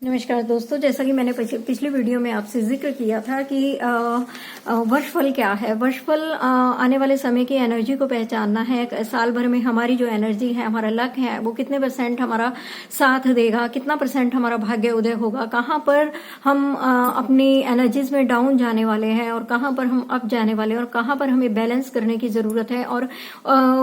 नमस्कार दोस्तों, जैसा कि मैंने पिछली वीडियो में आपसे जिक्र किया था कि वर्षफल क्या है। वर्षफल आने वाले समय की एनर्जी को पहचानना है। साल भर में हमारी जो एनर्जी है, हमारा लक है, वो कितने % हमारा साथ देगा, कितना % हमारा भाग्य उदय होगा, कहाँ पर हम अपनी एनर्जीज में डाउन जाने वाले हैं और कहाँ पर हम अप जाने वाले हैं और कहाँ पर हमें बैलेंस करने की जरूरत है और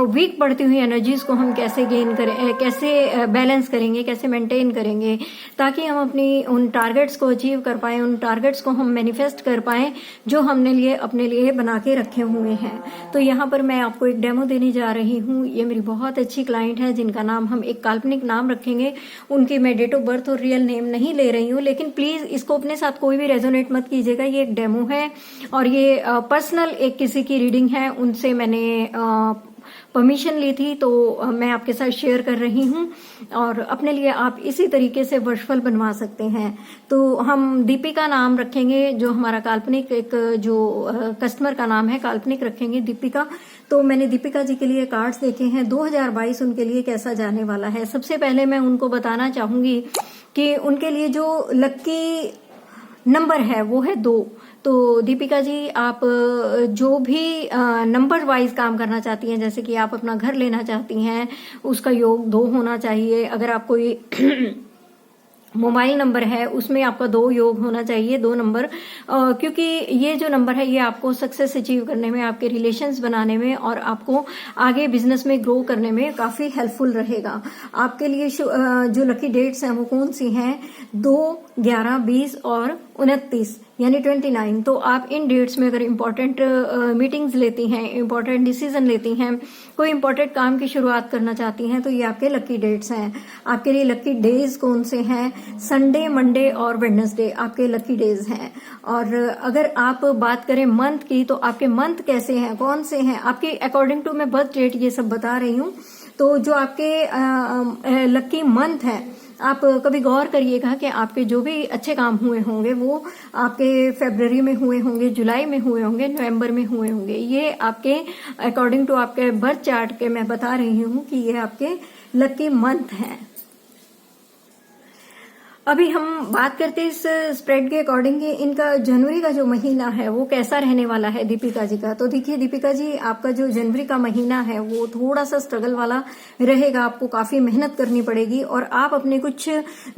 वीक पड़ती हुई एनर्जीज को हम कैसे गेन करें, कैसे बैलेंस करेंगे, कैसे मेंटेन करेंगे, ताकि हम अपनी उन टारगेट्स को अचीव कर पाए, उन टारगेट्स को हम मैनिफेस्ट कर पाए जो हमने अपने लिए बना के रखे हुए हैं। तो यहाँ पर मैं आपको एक डेमो देने जा रही हूँ। ये मेरी बहुत अच्छी क्लाइंट है जिनका नाम हम एक काल्पनिक नाम रखेंगे। उनकी मैं डेट ऑफ बर्थ और रियल नेम नहीं ले रही हूँ, लेकिन प्लीज इसको अपने साथ कोई भी रेजोनेट मत कीजिएगा। ये एक डेमो है और ये पर्सनल एक किसी की रीडिंग है, उनसे मैंने परमिशन ली थी, तो मैं आपके साथ शेयर कर रही हूँ और अपने लिए आप इसी तरीके से वर्षफल बनवा सकते हैं। तो हम दीपिका नाम रखेंगे, जो हमारा काल्पनिक एक जो कस्टमर का नाम है काल्पनिक रखेंगे दीपिका। तो मैंने दीपिका जी के लिए कार्ड्स देखे हैं। 2022 उनके लिए कैसा जाने वाला है। सबसे पहले मैं उनको बताना चाहूंगी कि उनके लिए जो लकी नंबर है वो है 2। तो दीपिका जी, आप जो भी नंबर वाइज काम करना चाहती हैं, जैसे कि आप अपना घर लेना चाहती हैं, उसका योग 2 होना चाहिए। अगर आप कोई मोबाइल नंबर है उसमें आपका 2 योग होना चाहिए, 2 नंबर, क्योंकि ये जो नंबर है ये आपको सक्सेस अचीव करने में, आपके रिलेशंस बनाने में और आपको आगे बिजनेस में ग्रो करने में काफी हेल्पफुल रहेगा। आपके लिए जो लकी डेट्स हैं वो कौन सी हैं? 2, 11, 20 और 29 यानी 29। तो आप इन डेट्स में अगर इम्पोर्टेंट मीटिंग्स लेती हैं, इम्पोर्टेंट डिसीजन लेती हैं, कोई इम्पोर्टेंट काम की शुरुआत करना चाहती हैं, तो ये आपके लकी डेट्स हैं। आपके लिए लकी डेज कौन से हैं? संडे, मंडे और वेडनेसडे आपके लकी डेज हैं। और अगर आप बात करें मंथ की, तो आपके मंथ कैसे हैं, कौन से हैं आपके अकॉर्डिंग टू मैं बर्थ डेट ये सब बता रही हूँ। तो जो आपके लकी मंथ है, आप कभी गौर करिएगा कि आपके जो भी अच्छे काम हुए होंगे वो आपके फरवरी में हुए होंगे, जुलाई में हुए होंगे, नवंबर में हुए होंगे। ये आपके अकॉर्डिंग टू आपके बर्थ चार्ट के मैं बता रही हूँ कि ये आपके लकी मंथ हैं। अभी हम बात करते हैं इस स्प्रेड के अकॉर्डिंग कि इनका जनवरी का जो महीना है वो कैसा रहने वाला है दीपिका जी का। तो देखिए दीपिका जी, आपका जो जनवरी का महीना है वो थोड़ा सा स्ट्रगल वाला रहेगा। आपको काफी मेहनत करनी पड़ेगी और आप अपने कुछ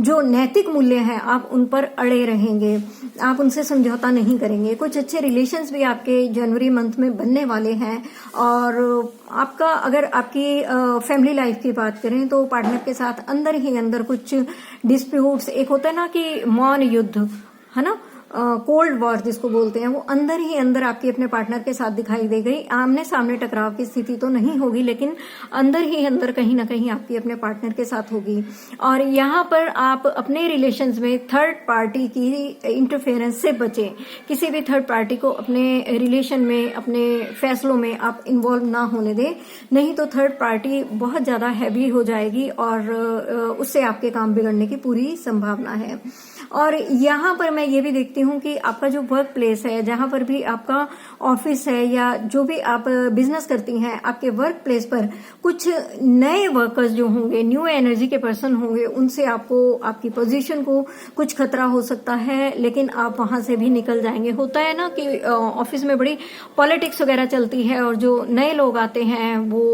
जो नैतिक मूल्य हैं आप उन पर अड़े रहेंगे, आप उनसे समझौता नहीं करेंगे। कुछ अच्छे रिलेशंस भी आपके जनवरी मंथ में बनने वाले हैं। और आपका अगर आपकी फैमिली लाइफ की बात करें तो पार्टनर के साथ अंदर ही अंदर कुछ डिस्प्यूट्स, एक होता है ना कि मौन युद्ध, है ना, कोल्ड वॉर जिसको बोलते हैं, वो अंदर ही अंदर आपकी अपने पार्टनर के साथ दिखाई दे गई। आमने सामने टकराव की स्थिति तो नहीं होगी, लेकिन अंदर ही अंदर कहीं ना कहीं आपकी अपने पार्टनर के साथ होगी। और यहाँ पर आप अपने रिलेशंस में थर्ड पार्टी की इंटरफेरेंस से बचें। किसी भी थर्ड पार्टी को अपने रिलेशन में, अपने फैसलों में आप इन्वॉल्व ना होने दें, नहीं तो थर्ड पार्टी बहुत ज्यादा हैवी हो जाएगी और उससे आपके काम बिगड़ने की पूरी संभावना है। और यहाँ पर मैं ये भी देखती हूँ कि आपका जो वर्क प्लेस है, जहां पर भी आपका ऑफिस है या जो भी आप बिजनेस करती हैं, आपके वर्क प्लेस पर कुछ नए वर्कर्स जो होंगे, न्यू एनर्जी के पर्सन होंगे, उनसे आपको आपकी पोजीशन को कुछ खतरा हो सकता है, लेकिन आप वहां से भी निकल जाएंगे। होता है ना कि ऑफिस में बड़ी पॉलिटिक्स वगैरह चलती है और जो नए लोग आते हैं वो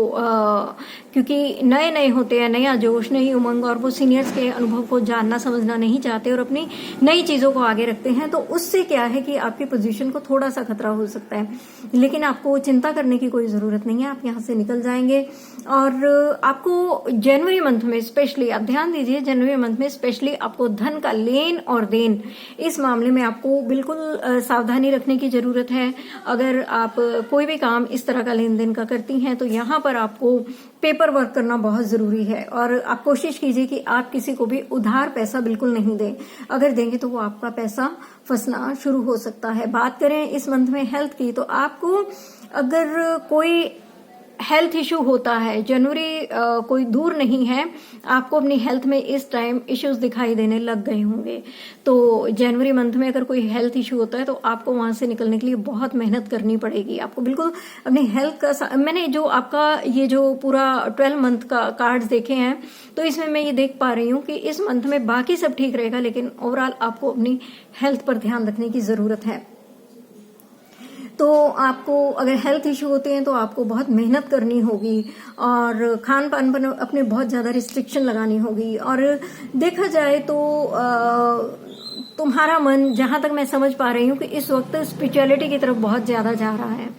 क्योंकि नए नए होते हैं, नया जोश, नई उमंग, और वो सीनियर्स के अनुभव को जानना समझना नहीं चाहते और अपनी नई चीजों को आगे रखते हैं, तो उससे क्या है कि आपकी पोजीशन को थोड़ा सा खतरा हो सकता है। लेकिन आपको चिंता करने की कोई जरूरत नहीं है, आप यहां से निकल जाएंगे। और आपको जनवरी मंथ में स्पेशली, आप ध्यान दीजिए, जनवरी मंथ में स्पेशली आपको धन का लेन और देन, इस मामले में आपको बिल्कुल सावधानी रखने की जरूरत है। अगर आप कोई भी काम इस तरह का लेन देन का करती हैं तो यहाँ पर आपको पेपर वर्क करना बहुत जरूरी है। और आप कोशिश कीजिए कि आप किसी को भी उधार पैसा बिल्कुल नहीं दें। अगर देंगे तो वो आपका पैसा फंसना शुरू हो सकता है। बात करें इस मंथ में हेल्थ की, तो आपको अगर कोई हेल्थ इशू होता है, जनवरी कोई दूर नहीं है, आपको अपनी हेल्थ में इस टाइम इश्यूज दिखाई देने लग गए होंगे। तो जनवरी मंथ में अगर कोई हेल्थ इशू होता है तो आपको वहां से निकलने के लिए बहुत मेहनत करनी पड़ेगी। आपको बिल्कुल अपनी हेल्थ का, मैंने जो आपका ये जो पूरा 12 मंथ का कार्ड्स देखे हैं तो इसमें मैं ये देख पा रही हूँ कि इस मंथ में बाकी सब ठीक रहेगा, लेकिन ओवरऑल आपको अपनी हेल्थ पर ध्यान रखने की जरूरत है। तो आपको अगर हेल्थ इश्यू होते हैं तो आपको बहुत मेहनत करनी होगी और खान पान पर अपने बहुत ज्यादा रिस्ट्रिक्शन लगानी होगी। और देखा जाए तो तुम्हारा मन, जहां तक मैं समझ पा रही हूँ कि इस वक्त स्पिरिचुअलिटी की तरफ बहुत ज्यादा जा रहा है,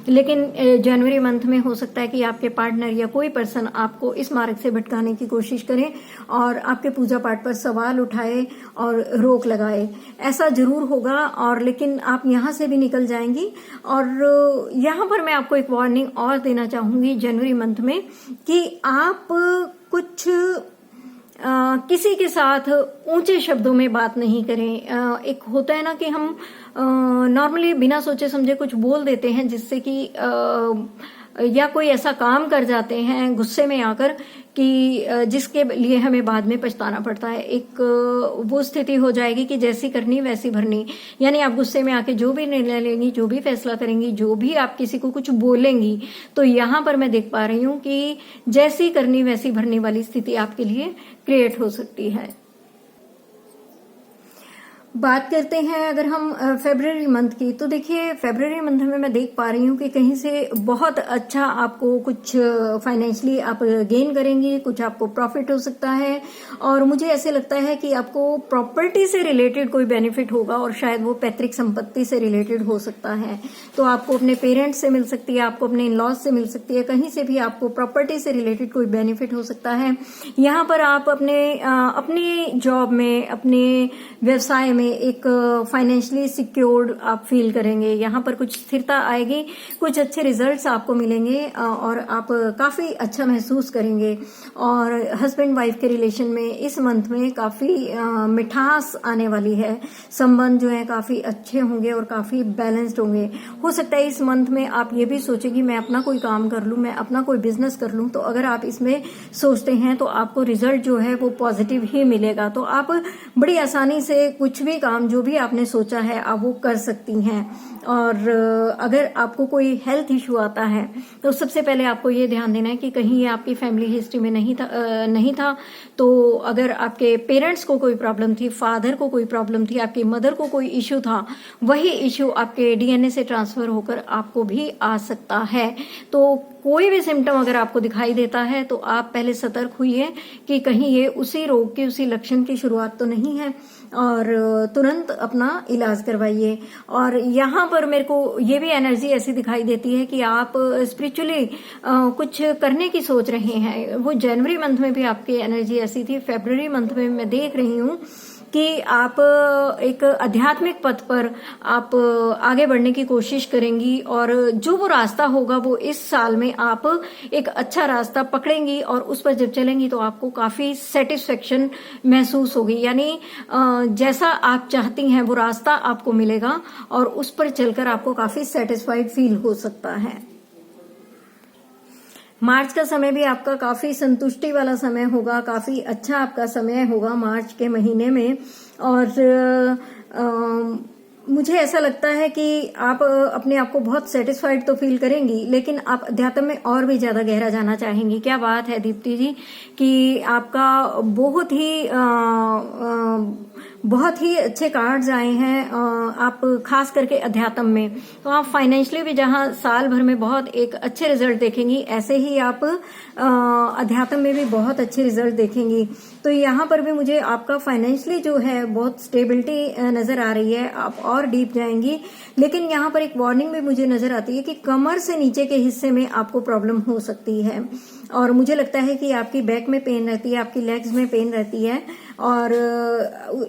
लेकिन जनवरी मंथ में हो सकता है कि आपके पार्टनर या कोई पर्सन आपको इस मार्ग से भटकाने की कोशिश करे और आपके पूजा पाठ पर सवाल उठाए और रोक लगाए। ऐसा जरूर होगा, और लेकिन आप यहां से भी निकल जाएंगी। और यहां पर मैं आपको एक वार्निंग और देना चाहूंगी जनवरी मंथ में कि आप कुछ किसी के साथ ऊंचे शब्दों में बात नहीं करें। एक होता है ना कि हम नॉर्मली बिना सोचे समझे कुछ बोल देते हैं, जिससे कि या कोई ऐसा काम कर जाते हैं गुस्से में आकर कि जिसके लिए हमें बाद में पछताना पड़ता है। एक वो स्थिति हो जाएगी कि जैसी करनी वैसी भरनी, यानी आप गुस्से में आके जो भी निर्णय लेंगी, जो भी फैसला करेंगी, जो भी आप किसी को कुछ बोलेंगी, तो यहां पर मैं देख पा रही हूं कि जैसी करनी वैसी भरने वाली स्थिति आपके लिए क्रिएट हो सकती है। बात करते हैं अगर हम फरवरी मंथ की, तो देखिए फरवरी मंथ में मैं देख पा रही हूँ कि कहीं से बहुत अच्छा आपको कुछ फाइनेंशियली आप गेन करेंगे, कुछ आपको प्रॉफिट हो सकता है। और मुझे ऐसे लगता है कि आपको प्रॉपर्टी से रिलेटेड कोई बेनिफिट होगा, और शायद वो पैतृक संपत्ति से रिलेटेड हो सकता है। तो आपको अपने पेरेंट्स से मिल सकती है, आपको अपने इन-लॉज से मिल सकती है, कहीं से भी आपको प्रॉपर्टी से रिलेटेड कोई बेनिफिट हो सकता है। यहाँ पर आप अपने जॉब में, अपने व्यवसाय में एक फाइनेंशियली सिक्योर्ड आप फील करेंगे। यहाँ पर कुछ स्थिरता आएगी, कुछ अच्छे रिजल्ट्स आपको मिलेंगे और आप काफी अच्छा महसूस करेंगे। और हस्बैंड वाइफ के रिलेशन में इस मंथ में काफी मिठास आने वाली है, संबंध जो है काफी अच्छे होंगे और काफी बैलेंस्ड होंगे। हो सकता है इस मंथ में आप ये भी सोचेंगे मैं अपना कोई काम कर लूं, मैं अपना कोई बिजनेस कर लूं। तो अगर आप इसमें सोचते हैं तो आपको रिजल्ट जो है वो पॉजिटिव ही मिलेगा। तो आप बड़ी आसानी से कुछ भी काम जो भी आपने सोचा है आप वो कर सकती हैं। और अगर आपको कोई हेल्थ इश्यू आता है तो सबसे पहले आपको ये ध्यान देना है कि कहीं ये आपकी फैमिली हिस्ट्री में नहीं था। तो अगर आपके पेरेंट्स को कोई प्रॉब्लम थी, फादर को कोई प्रॉब्लम थी, आपकी मदर को कोई इश्यू था, वही इश्यू आपके डीएनए से ट्रांसफर होकर आपको भी आ सकता है। तो कोई भी सिम्टम अगर आपको दिखाई देता है तो आप पहले सतर्क हुइए कि कहीं ये उसी रोग की, उसी लक्षण की शुरुआत तो नहीं है, और तुरंत अपना इलाज करवाइए। और यहाँ पर मेरे को ये भी एनर्जी ऐसी दिखाई देती है कि आप स्पिरिचुअली कुछ करने की सोच रहे हैं। वो जनवरी मंथ में भी आपकी एनर्जी ऐसी थी, फरवरी मंथ में मैं देख रही हूँ कि आप एक आध्यात्मिक पथ पर आप आगे बढ़ने की कोशिश करेंगी, और जो वो रास्ता होगा वो इस साल में आप एक अच्छा रास्ता पकड़ेंगी और उस पर जब चलेंगी तो आपको काफी सेटिस्फेक्शन महसूस होगी। यानी जैसा आप चाहती हैं वो रास्ता आपको मिलेगा और उस पर चलकर आपको काफी सेटिस्फाइड फील हो सकता है। मार्च का समय भी आपका काफी संतुष्टि वाला समय होगा, काफी अच्छा आपका समय होगा मार्च के महीने में। और मुझे ऐसा लगता है कि आप अपने आप को बहुत सेटिस्फाइड तो फील करेंगी, लेकिन आप अध्यात्म में और भी ज्यादा गहरा जाना चाहेंगी। क्या बात है दीप्ति जी कि आपका बहुत ही अच्छे कार्ड्स आए हैं। आप खास करके अध्यात्म में तो आप फाइनेंशियली भी जहां साल भर में बहुत एक अच्छे रिजल्ट देखेंगी, ऐसे ही आप अध्यात्म में भी बहुत अच्छे रिजल्ट देखेंगी। तो यहाँ पर भी मुझे आपका फाइनेंशियली जो है बहुत स्टेबिलिटी नजर आ रही है, आप और डीप जाएंगी। लेकिन यहाँ पर एक वार्निंग भी मुझे नजर आती है कि कमर से नीचे के हिस्से में आपको प्रॉब्लम हो सकती है, और मुझे लगता है कि आपकी बैक में पेन रहती है, आपकी लेग्स में पेन रहती है। और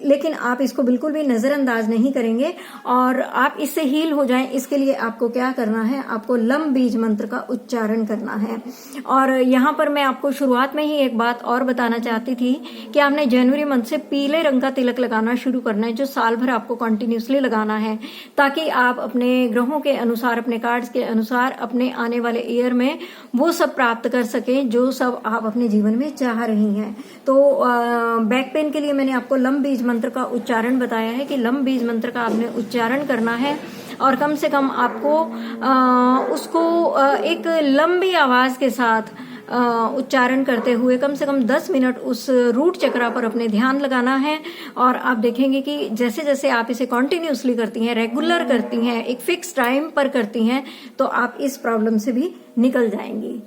लेकिन आप इसको बिल्कुल भी नजरअंदाज नहीं करेंगे और आप इससे हील हो जाएं, इसके लिए आपको क्या करना है, आपको लम बीज मंत्र का उच्चारण करना है। और यहाँ पर मैं आपको शुरुआत में ही एक बात और बताना चाहती थी कि आपने जनवरी मंथ से पीले रंग का तिलक लगाना शुरू करना है, जो साल भर आपको कंटिन्यूसली लगाना है, ताकि आप अपने ग्रहों के अनुसार, अपने कार्ड्स के अनुसार अपने आने वाले ईयर में वो सब प्राप्त कर सकें जो सब आप अपने जीवन में चाह रही हैं। तो बैक पेन के लिए मैंने आपको लम बीज मंत्र का उच्चारण बताया है कि लम बीज मंत्र का आपने उच्चारण करना है और कम से कम आपको उसको एक लंबी आवाज के साथ उच्चारण करते हुए कम से कम 10 मिनट उस रूट चक्रा पर अपने ध्यान लगाना है। और आप देखेंगे कि जैसे जैसे आप इसे कॉन्टिन्यूसली करती हैं, रेगुलर करती हैं, एक फिक्स टाइम पर करती हैं, तो आप इस प्रॉब्लम से भी निकल जाएंगी।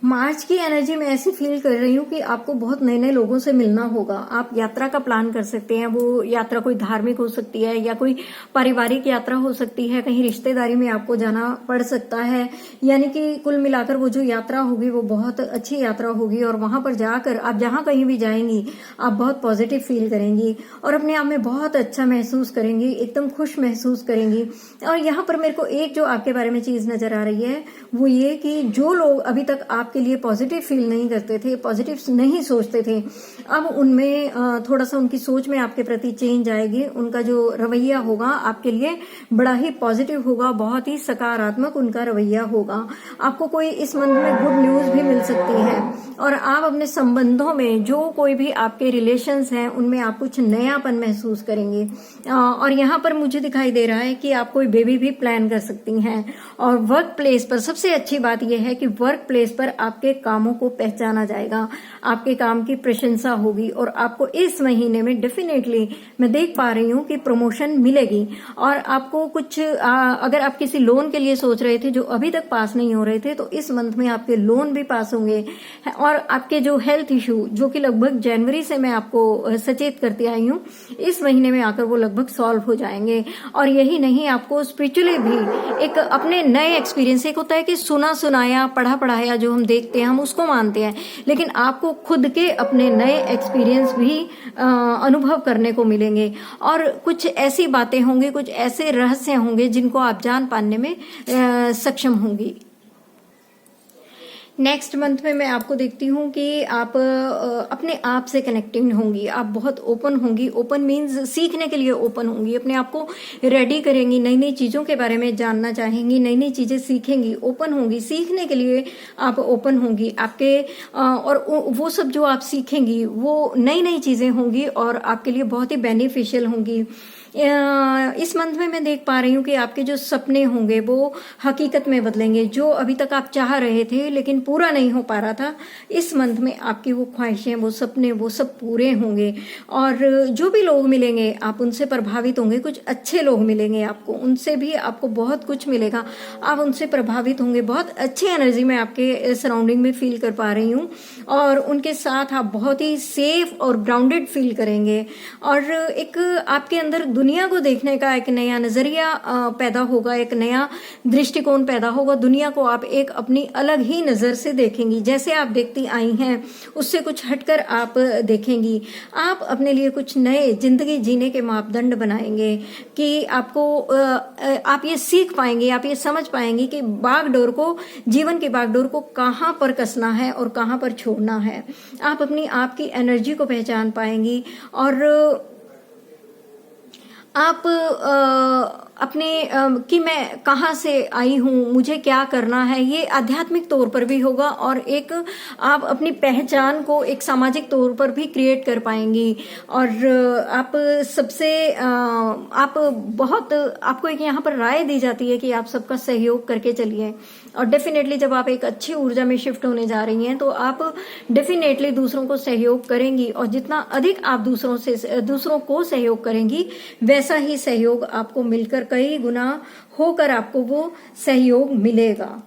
मार्च की एनर्जी में ऐसी फील कर रही हूँ कि आपको बहुत नए नए लोगों से मिलना होगा। आप यात्रा का प्लान कर सकते हैं, वो यात्रा कोई धार्मिक हो सकती है या कोई पारिवारिक यात्रा हो सकती है, कहीं रिश्तेदारी में आपको जाना पड़ सकता है। यानी कि कुल मिलाकर वो जो यात्रा होगी वो बहुत अच्छी यात्रा होगी और वहां पर जाकर आप जहां कहीं भी जाएंगी आप बहुत पॉजिटिव फील करेंगी और अपने आप में बहुत अच्छा महसूस करेंगी, एकदम खुश महसूस करेंगी। और यहाँ पर मेरे को एक जो आपके बारे में चीज नजर आ रही है वो ये कि जो लोग अभी तक आपके लिए पॉजिटिव फील नहीं करते थे, पॉजिटिव नहीं सोचते थे, अब उनमें थोड़ा सा उनकी सोच में आपके प्रति चेंज आएगी। उनका जो रवैया होगा आपके लिए बड़ा ही पॉजिटिव होगा, बहुत ही सकारात्मक उनका रवैया होगा। आपको कोई इस मंथ में गुड न्यूज भी मिल सकती है और आप अपने संबंधों में जो कोई भी आपके रिलेशंस हैं उनमें आप कुछ नयापन महसूस करेंगे। और यहाँ पर मुझे दिखाई दे रहा है कि आप कोई बेबी भी प्लान कर सकती हैं। और वर्क प्लेस पर सबसे अच्छी बात यह है कि वर्क प्लेस पर आपके कामों को पहचाना जाएगा, आपके काम की प्रशंसा होगी और आपको इस महीने में डेफिनेटली मैं देख पा रही हूँ कि प्रमोशन मिलेगी। और आपको कुछ अगर आप किसी लोन के लिए सोच रहे थे जो अभी तक पास नहीं हो रहे थे, तो इस मंथ में आपके लोन भी पास होंगे। और आपके जो हेल्थ इश्यू जो कि लगभग जनवरी से मैं आपको सचेत करती आई हूँ, इस महीने में आकर वो लगभग सॉल्व हो जाएंगे। और यही नहीं, आपको स्पिरिचुअली भी एक अपने नए एक्सपीरियंस, एक होता है कि सुना सुनाया पढ़ा पढ़ाया जो हम देखते हैं हम उसको मानते हैं, लेकिन आपको खुद के अपने नए एक्सपीरियंस भी अनुभव करने को मिलेंगे और कुछ ऐसी बातें होंगी, कुछ ऐसे रहस्य होंगे जिनको आप जान पाने में सक्षम होंगी। नेक्स्ट मंथ में मैं आपको देखती हूँ कि आप अपने आप से कनेक्टिंग होंगी, आप बहुत ओपन होंगी। ओपन मीन्स सीखने के लिए ओपन होंगी, अपने आप को रेडी करेंगी, नई नई चीजों के बारे में जानना चाहेंगी, नई नई चीजें सीखेंगी, ओपन होंगी, सीखने के लिए आप ओपन होंगी। आपके और वो सब जो आप सीखेंगी वो नई नई चीजें होंगी और आपके लिए बहुत ही बेनिफिशियल होंगी। इस मंथ में मैं देख पा रही हूँ कि आपके जो सपने होंगे वो हकीकत में बदलेंगे। जो अभी तक आप चाह रहे थे लेकिन पूरा नहीं हो पा रहा था, इस मंथ में आपकी वो ख्वाहिशें, वो सपने, वो सब पूरे होंगे। और जो भी लोग मिलेंगे आप उनसे प्रभावित होंगे, कुछ अच्छे लोग मिलेंगे आपको, उनसे भी आपको बहुत कुछ मिलेगा, आप उनसे प्रभावित होंगे। बहुत अच्छी एनर्जी मैं आपके सराउंडिंग में फील कर पा रही हूँ और उनके साथ आप बहुत ही सेफ और ग्राउंडेड फील करेंगे। और एक आपके अंदर दुनिया को देखने का एक नया नजरिया पैदा होगा, एक नया दृष्टिकोण पैदा होगा। दुनिया को आप एक अपनी अलग ही नजर से देखेंगी, जैसे आप देखती आई हैं उससे कुछ हटकर आप देखेंगी। आप अपने लिए कुछ नए जिंदगी जीने के मापदंड बनाएंगे कि आपको आप ये सीख पाएंगे, आप ये समझ पाएंगे कि बागडोर को, जीवन की बागडोर को कहाँ पर कसना है और कहाँ पर छोड़ना है। आप अपनी आपकी एनर्जी को पहचान पाएंगी और आप अपने कि मैं कहाँ से आई हूँ, मुझे क्या करना है, ये आध्यात्मिक तौर पर भी होगा और एक आप अपनी पहचान को एक सामाजिक तौर पर भी क्रिएट कर पाएंगी। और आप सबसे आप बहुत, आपको एक यहाँ पर राय दी जाती है कि आप सबका सहयोग करके चलिए। और डेफिनेटली जब आप एक अच्छी ऊर्जा में शिफ्ट होने जा रही हैं तो आप डेफिनेटली दूसरों को सहयोग करेंगी और जितना अधिक आप दूसरों को सहयोग करेंगी वैसा ही सहयोग आपको मिलकर कई गुना होकर आपको वो सहयोग मिलेगा।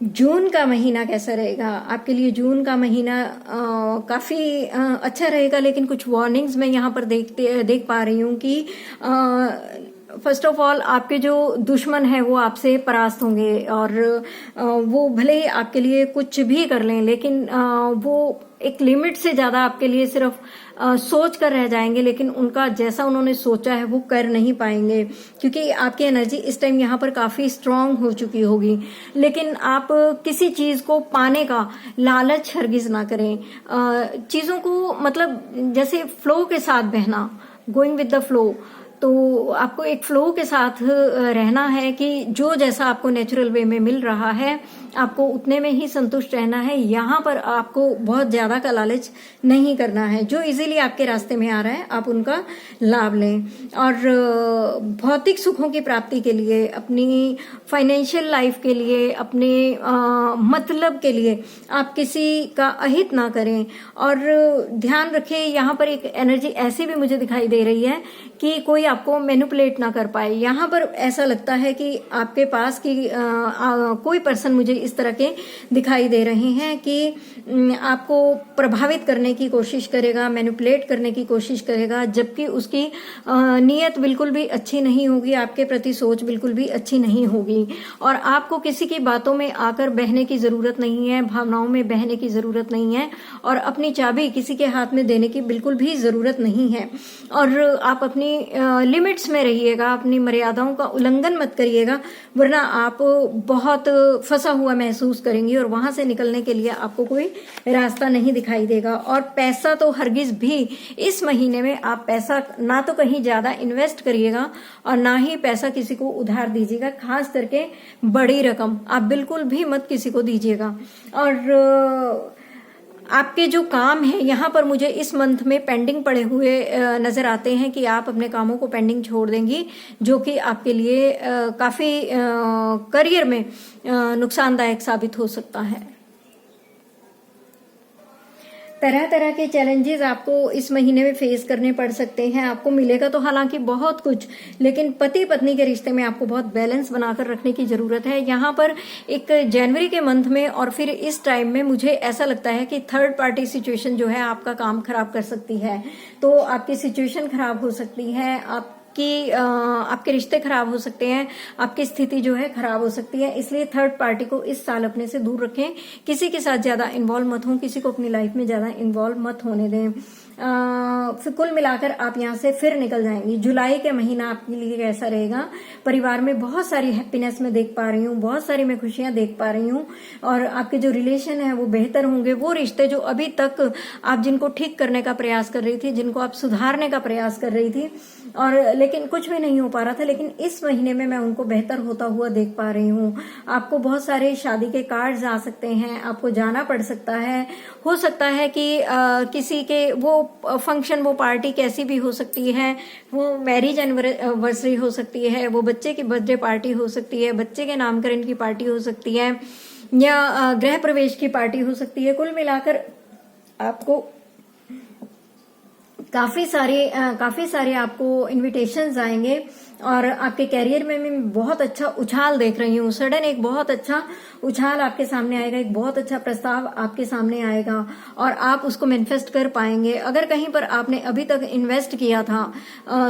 जून का महीना कैसा रहेगा आपके लिए? जून का महीना काफी अच्छा रहेगा, लेकिन कुछ वार्निंग्स मैं यहाँ पर देख पा रही हूँ कि फर्स्ट ऑफ ऑल आपके जो दुश्मन है वो आपसे परास्त होंगे, और वो भले ही आपके लिए कुछ भी कर लें, लेकिन वो एक लिमिट से ज्यादा आपके लिए सिर्फ सोच कर रह जाएंगे, लेकिन उनका जैसा उन्होंने सोचा है वो कर नहीं पाएंगे, क्योंकि आपकी एनर्जी इस टाइम यहाँ पर काफी स्ट्रांग हो चुकी होगी। लेकिन आप किसी चीज को पाने का लालच हरगिज ना करें। चीजों को मतलब जैसे फ्लो के साथ बहना, गोइंग विद द फ्लो, तो आपको एक फ्लो के साथ रहना है कि जो जैसा आपको नेचुरल वे में मिल रहा है आपको उतने में ही संतुष्ट रहना है। यहाँ पर आपको बहुत ज्यादा का लालच नहीं करना है। जो इजीली आपके रास्ते में आ रहा है आप उनका लाभ लें। और भौतिक सुखों की प्राप्ति के लिए, अपनी फाइनेंशियल लाइफ के लिए, अपने मतलब के लिए आप किसी का अहित ना करें। और ध्यान रखें, यहाँ पर एक एनर्जी ऐसी भी मुझे दिखाई दे रही है कि कोई आपको मैनिपुलेट ना कर पाए। यहाँ पर ऐसा लगता है कि आपके पास की कोई पर्सन मुझे इस तरह के दिखाई दे रहे हैं कि आपको प्रभावित करने की कोशिश करेगा, मैनिपुलेट करने की कोशिश करेगा, जबकि उसकी नीयत बिल्कुल भी अच्छी नहीं होगी, आपके प्रति सोच बिल्कुल भी अच्छी नहीं होगी। और आपको किसी की बातों में आकर बहने की जरूरत नहीं है, भावनाओं में बहने की जरूरत नहीं है, और अपनी चाबी किसी के हाथ में देने की बिल्कुल भी जरूरत नहीं है। और आप अपनी लिमिट्स में रहिएगा, अपनी मर्यादाओं का उल्लंघन मत करिएगा, वरना आप बहुत फंसा हुआ महसूस करेंगी और वहां से निकलने के लिए आपको कोई रास्ता नहीं दिखाई देगा। और पैसा तो हरगिज भी इस महीने में आप पैसा ना तो कहीं ज्यादा इन्वेस्ट करिएगा और ना ही पैसा किसी को उधार दीजिएगा, खास करके बड़ी रकम आप बिल्कुल भी मत किसी को दीजिएगा। और आपके जो काम है यहाँ पर मुझे इस मंथ में पेंडिंग पड़े हुए नजर आते हैं कि आप अपने कामों को पेंडिंग छोड़ देंगी, जो कि आपके लिए काफी करियर में नुकसानदायक साबित हो सकता है। तरह तरह के चैलेंजेस आपको इस महीने में फेस करने पड़ सकते हैं। आपको मिलेगा तो हालांकि बहुत कुछ, लेकिन पति पत्नी के रिश्ते में आपको बहुत बैलेंस बनाकर रखने की जरूरत है। यहाँ पर एक जनवरी के मंथ में और फिर इस टाइम में मुझे ऐसा लगता है कि थर्ड पार्टी सिचुएशन जो है आपका काम खराब कर सकती है। तो आपकी सिचुएशन खराब हो सकती है, आपके रिश्ते खराब हो सकते हैं, आपकी स्थिति जो है खराब हो सकती है। इसलिए थर्ड पार्टी को इस साल अपने से दूर रखें, किसी के साथ ज्यादा इन्वॉल्व मत हों, किसी को अपनी लाइफ में ज्यादा इन्वॉल्व मत होने दें। फिर कुल मिलाकर आप यहाँ से फिर निकल जाएंगी। जुलाई के महीना आपके लिए कैसा रहेगा? परिवार में बहुत सारी हैप्पीनेस मैं देख पा रही हूँ, बहुत सारी मैं खुशियां देख पा रही हूँ, और आपके जो रिलेशन है वो बेहतर होंगे। वो रिश्ते जो अभी तक आप जिनको ठीक करने का प्रयास कर रही थी, जिनको आप सुधारने का प्रयास कर रही थी, और लेकिन कुछ भी नहीं हो पा रहा था, लेकिन इस महीने में मैं उनको बेहतर होता हुआ देख पा रही हूँ। आपको बहुत सारे शादी के कार्ड्स आ सकते हैं, आपको जाना पड़ सकता है। हो सकता है कि किसी के वो फंक्शन, वो पार्टी कैसी भी हो सकती है, वो मैरिज एनिवर्सरी हो सकती है, वो बच्चे की बर्थडे पार्टी हो सकती है, बच्चे के नामकरण की पार्टी हो सकती है, या गृह प्रवेश की पार्टी हो सकती है। कुल मिलाकर आपको काफी सारे आपको इनविटेशंस आएंगे, और आपके कैरियर में मैं बहुत अच्छा उछाल देख रही हूँ। सडन एक बहुत अच्छा उछाल आपके सामने आएगा, एक बहुत अच्छा प्रस्ताव आपके सामने आएगा, और आप उसको मैनिफेस्ट कर पाएंगे। अगर कहीं पर आपने अभी तक इन्वेस्ट किया था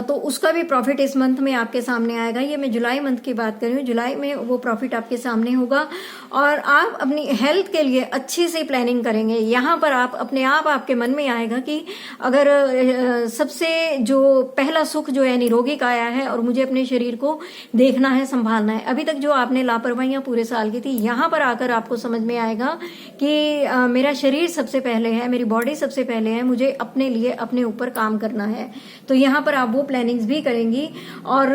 तो उसका भी प्रॉफिट इस मंथ में आपके सामने आएगा। ये मैं जुलाई मंथ की बात कर रही हूँ, जुलाई में वो प्रॉफिट आपके सामने होगा। और आप अपनी हेल्थ के लिए अच्छी सी प्लानिंग करेंगे। यहाँ पर आप अपने आप आपके मन में आएगा कि अगर सबसे जो पहला सुख जो है निरोगी काया है, और मुझे अपने शरीर को देखना है, संभालना है। अभी तक जो आपने लापरवाहियां पूरे साल की थी, यहाँ पर आकर आपको समझ में आएगा कि मेरा शरीर सबसे पहले है, मेरी बॉडी सबसे पहले है, मुझे अपने लिए अपने ऊपर काम करना है। तो यहाँ पर आप वो प्लानिंग्स भी करेंगी। और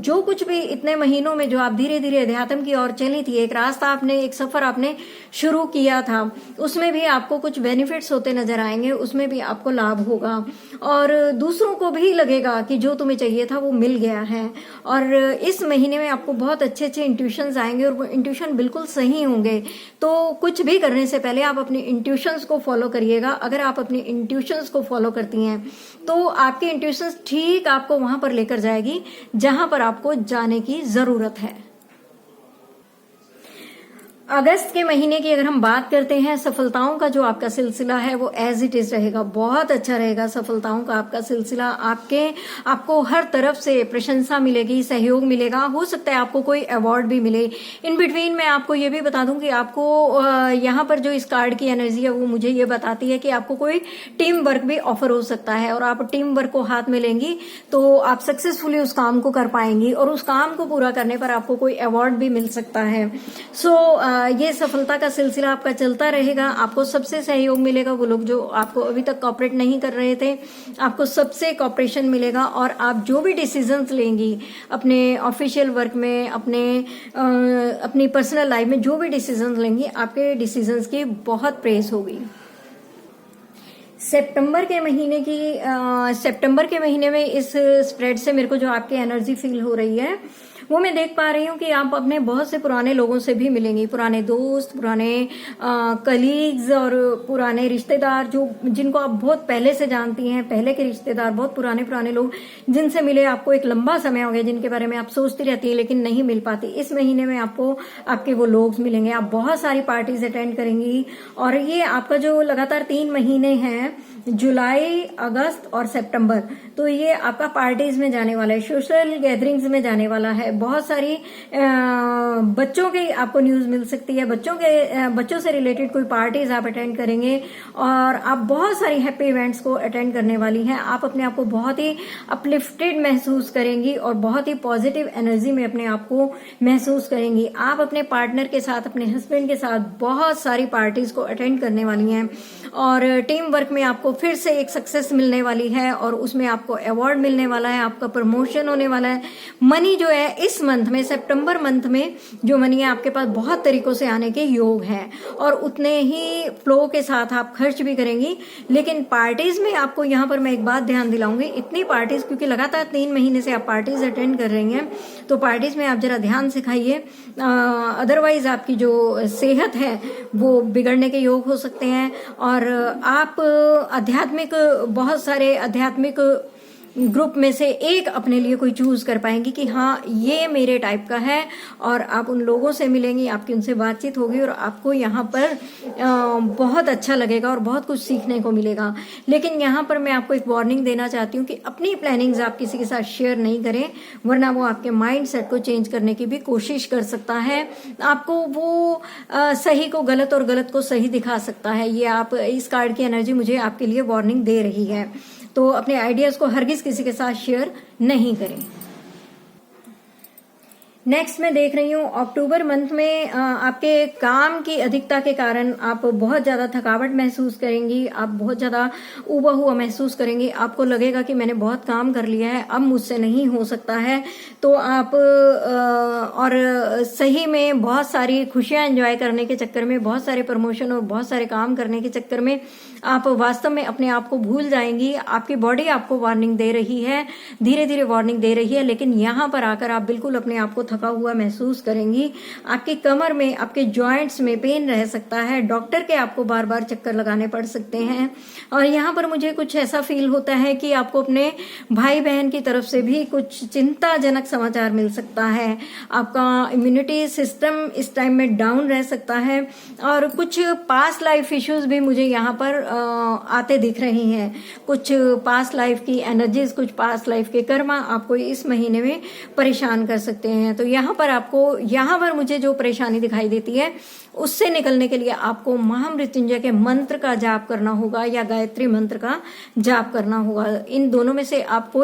जो कुछ भी इतने महीनों में जो आप धीरे धीरे अध्यात्म की ओर चली थी, एक रास्ता आपने, एक सफर आपने शुरू किया था, उसमें भी आपको कुछ बेनिफिट्स होते नजर आएंगे, उसमें भी आपको लाभ होगा, और दूसरों को भी लगेगा कि जो तुम्हें चाहिए था वो मिल गया है। और इस महीने में आपको बहुत अच्छे अच्छे इंट्यूशंस आएंगे, और वो इंट्यूशन बिल्कुल सही होंगे। तो कुछ भी करने से पहले आप अपनी इंट्यूशंस को फॉलो करिएगा। अगर आप अपनी इंट्यूशंस को फॉलो करती हैं तो आपकी इंट्यूशंस ठीक आपको वहां पर लेकर जाएगी जहां पर आपको जाने की जरूरत है। अगस्त के महीने की अगर हम बात करते हैं, सफलताओं का जो आपका सिलसिला है वो एज इट इज रहेगा, बहुत अच्छा रहेगा। सफलताओं का आपका सिलसिला, आपको हर तरफ से प्रशंसा मिलेगी, सहयोग मिलेगा। हो सकता है आपको कोई अवार्ड भी मिले। इन बिटवीन मैं आपको ये भी बता दूं कि आपको यहाँ पर जो इस कार्ड की एनर्जी है वो मुझे ये बताती है कि आपको कोई टीम वर्क भी ऑफर हो सकता है, और आप टीम वर्क को हाथ में लेंगी तो आप सक्सेसफुली उस काम को कर पाएंगी, और उस काम को पूरा करने पर आपको कोई अवार्ड भी मिल सकता है। ये सफलता का सिलसिला आपका चलता रहेगा। आपको सबसे सहयोग मिलेगा। वो लोग जो आपको अभी तक कॉपरेट नहीं कर रहे थे, आपको सबसे कॉपरेशन मिलेगा, और आप जो भी डिसीजंस लेंगी अपने ऑफिशियल वर्क में, अपनी पर्सनल लाइफ में जो भी डिसीजंस लेंगी, आपके डिसीजंस की बहुत प्रेस होगी। सितंबर के महीने में इस स्प्रेड से मेरे को जो आपकी एनर्जी फील हो रही है वो मैं देख पा रही हूँ कि आप अपने बहुत से पुराने लोगों से भी मिलेंगी, पुराने दोस्त, पुराने कलीग्स और पुराने रिश्तेदार जिनको आप बहुत पहले से जानती हैं, पहले के रिश्तेदार, बहुत पुराने लोग जिनसे मिले आपको एक लंबा समय हो गया, जिनके बारे में आप सोचती रहती है लेकिन नहीं मिल पाती। इस महीने में आपको आपके वो लोग मिलेंगे। आप बहुत सारी पार्टीज अटेंड करेंगी, और ये आपका जो लगातार 3 महीने हैं, जुलाई, अगस्त और सितंबर, तो ये आपका पार्टीज में जाने वाला है, सोशल गैदरिंग्स में जाने वाला है। बहुत सारी बच्चों की आपको न्यूज मिल सकती है, बच्चों से रिलेटेड कोई पार्टीज आप अटेंड करेंगे, और आप बहुत सारी हैप्पी इवेंट्स को अटेंड करने वाली हैं। आप अपने आप को बहुत ही अपलिफ्टेड महसूस करेंगी और बहुत ही पॉजिटिव एनर्जी में अपने आप को महसूस करेंगी। आप अपने पार्टनर के साथ, अपने हस्बैंड के साथ बहुत सारी पार्टीज को अटेंड करने वाली हैं, और टीम वर्क में आपको फिर से एक सक्सेस मिलने वाली है, और उसमें आपको अवार्ड मिलने वाला है, आपका प्रमोशन होने वाला है। मनी जो है इस मंथ में, सितंबर मंथ में जो मनी है आपके पास बहुत तरीकों से आने के योग हैं, और उतने ही फ्लो के साथ आप खर्च भी करेंगी। लेकिन पार्टीज में आपको यहाँ पर मैं एक बात ध्यान दिलाऊंगी, इतनी पार्टीज, क्योंकि लगातार 3 महीने से आप पार्टीज अटेंड कर रही हैं, तो पार्टीज में आप जरा ध्यान सिखाइए, अदरवाइज आपकी जो सेहत है वो बिगड़ने के योग हो सकते हैं। और आप बहुत सारे आध्यात्मिक ग्रुप में से एक अपने लिए कोई चूज कर पाएंगी कि हाँ ये मेरे टाइप का है, और आप उन लोगों से मिलेंगी, आपकी उनसे बातचीत होगी, और आपको यहाँ पर बहुत अच्छा लगेगा और बहुत कुछ सीखने को मिलेगा। लेकिन यहाँ पर मैं आपको एक वार्निंग देना चाहती हूँ कि अपनी प्लानिंग्स आप किसी के साथ शेयर नहीं करें, वरना वो आपके माइंड सेट को चेंज करने की भी कोशिश कर सकता है। आपको वो सही को गलत और गलत को सही दिखा सकता है। ये आप, इस कार्ड की एनर्जी मुझे आपके लिए वार्निंग दे रही है, तो अपने आइडियाज को हरगिज किसी के साथ शेयर नहीं करें। नेक्स्ट मैं देख रही हूँ अक्टूबर मंथ में आपके काम की अधिकता के कारण आप बहुत ज्यादा थकावट महसूस करेंगी, आप बहुत ज्यादा उबा हुआ महसूस करेंगी। आपको लगेगा कि मैंने बहुत काम कर लिया है, अब मुझसे नहीं हो सकता है। तो आप और सही में बहुत सारी खुशियां एंजॉय करने के चक्कर में, बहुत सारे प्रमोशन और बहुत सारे काम करने के चक्कर में आप वास्तव में अपने आप को भूल जाएंगी। आपकी बॉडी आपको वार्निंग दे रही है, धीरे धीरे वार्निंग दे रही है, लेकिन यहाँ पर आकर आप बिल्कुल अपने आप को थका हुआ महसूस करेंगी। आपकी कमर में, आपके जॉइंट्स में पेन रह सकता है, डॉक्टर के आपको बार बार चक्कर लगाने पड़ सकते हैं। और यहाँ पर मुझे कुछ ऐसा फील होता है कि आपको अपने भाई बहन की तरफ से भी कुछ चिंताजनक समाचार मिल सकता है। आपका इम्यूनिटी सिस्टम इस टाइम में डाउन रह सकता है, और कुछ पास्ट लाइफ इश्यूज भी मुझे यहाँ पर आते दिख रही हैं। कुछ पास्ट लाइफ की एनर्जीज, कुछ पास्ट लाइफ के कर्मा आपको इस महीने में परेशान कर सकते हैं। तो यहाँ पर मुझे जो परेशानी दिखाई देती है उससे निकलने के लिए आपको महामृत्युंजय के मंत्र का जाप करना होगा या गायत्री मंत्र का जाप करना होगा। इन दोनों में से आप कोई